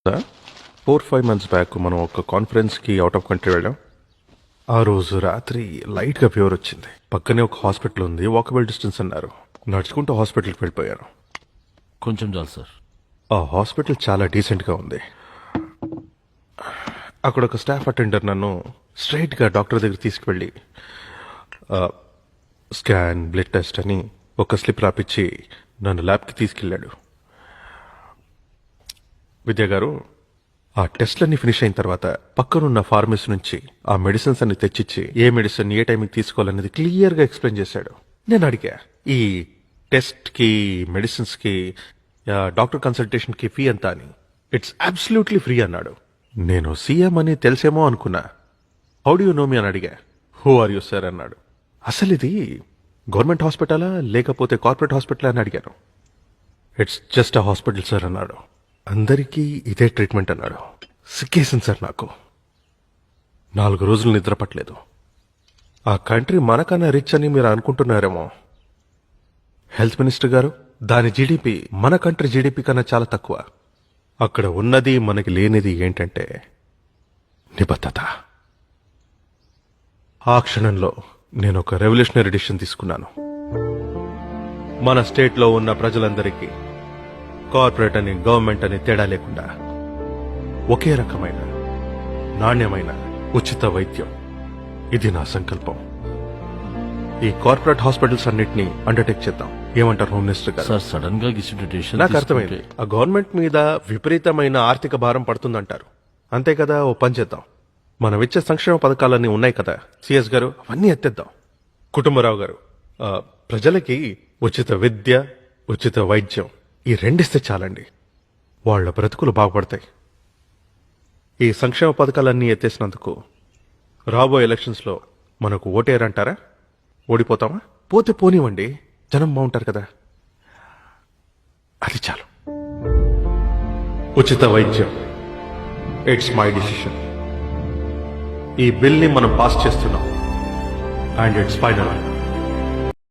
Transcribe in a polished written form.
4-5 months back మనం ఒక కాన్ఫరెన్స్కి out of country వెళ్ళాం. ఆ రోజు రాత్రి లైట్గా ఫీవర్ వచ్చింది. పక్కనే ఒక హాస్పిటల్ ఉంది, వాకబుల్ డిస్టెన్స్ అన్నారు. నడుచుకుంటూ హాస్పిటల్కి వెళ్ళిపోయాను. కొంచెం చాలు సార్. ఆ హాస్పిటల్ చాలా డీసెంట్గా ఉంది. అక్కడ ఒక స్టాఫ్ అటెండర్ నన్ను స్ట్రైట్గా డాక్టర్ దగ్గర తీసుకువెళ్ళి స్కాన్, బ్లడ్ టెస్ట్ అని ఒక స్లిప్ రాపిచ్చి నన్ను ల్యాబ్కి తీసుకెళ్ళాడు. విద్యా గారు, ఆ టెస్ట్లన్నీ ఫినిష్ అయిన తర్వాత పక్కనున్న ఫార్మసీ నుంచి ఆ మెడిసిన్స్ అన్ని తెచ్చిచ్చి ఏ మెడిసిన్ ఏ టైంకి తీసుకోవాలనేది క్లియర్గా ఎక్స్ప్లెయిన్ చేశాడు. నేను అడిగా, ఈ టెస్ట్కి, మెడిసిన్స్కి, డాక్టర్ కన్సల్టేషన్కి ఫీ ఎంత అని. ఇట్స్ అబ్సల్యూట్లీ ఫ్రీ అన్నాడు. నేను సీఎం అని తెలిసేమో అనుకున్నా. హౌ డు యూ నో మీ అని అడిగా. హూ ఆర్ యూ సార్ అన్నాడు. అసలు ఇది గవర్నమెంట్ హాస్పిటలా లేకపోతే కార్పొరేట్ హాస్పిటల్ అని అడిగాను. It's just a hospital sir అన్నాడు. అందరికీ ఇదే ట్రీట్మెంట్ అన్నాడు. సిక్కేసింది సార్ నాకు. 4 రోజులు నిద్ర పట్టలేదు. ఆ కంట్రీ మనకన్నా రిచ్ అని మీరు అనుకుంటున్నారేమో. హెల్త్ మినిస్టర్ గారు, దాని జీడిపి మన కంట్రీ జీడిపి కన్నా చాలా తక్కువ. అక్కడ ఉన్నది మనకి లేనిది ఏంటంటే నిబద్ధత. ఆ క్షణంలో నేను ఒక రెవల్యూషనరీ డిసిషన్ తీసుకున్నాను. మన స్టేట్లో ఉన్న ప్రజలందరికీ కార్పొరేట్ అని, గవర్నమెంట్ అని తేడా లేకుండా ఒకే రకమైన నాణ్యమైన ఉచిత వైద్యం. ఇది నా సంకల్పం. ఈ కార్పొరేట్ హాస్పిటల్స్ అన్నిటినీ అండర్టేక్ చేద్దాం. ఏమంటారు హోమ్ మినిస్టర్ గారు? సార్, సడన్ గా నాకు అర్థమైంది. ఆ గవర్నమెంట్ మీద విపరీతమైన ఆర్థిక భారం పడుతుందంటారు. అంతే కదా, ఓ పని చేద్దాం. మనం ఇచ్చే సంక్షేమ పథకాలన్నీ ఉన్నాయి కదా సిఎస్ గారు, అవన్నీ ఎత్తేద్దాం. కుటుంబరావు గారు, ప్రజలకి ఉచిత విద్య, ఉచిత వైద్యం, ఈ రెండిస్తే చాలండి. వాళ్ళ బ్రతుకులు బాగుపడతాయి. ఈ సంక్షేమ పథకాలన్నీ ఎత్తేసినందుకు రాబోయే ఎలక్షన్స్లో మనకు ఓటేరంటారా? ఓడిపోతామా? పోతే పోనివ్వండి, జనం బాగుంటారు కదా. అది చాలు. ఉచిత వైద్యం, ఇట్స్ మై డిసిషన్. ఈ బిల్ని మనం పాస్ చేస్తున్నాం అండ్ ఇట్స్ ఫైనల్.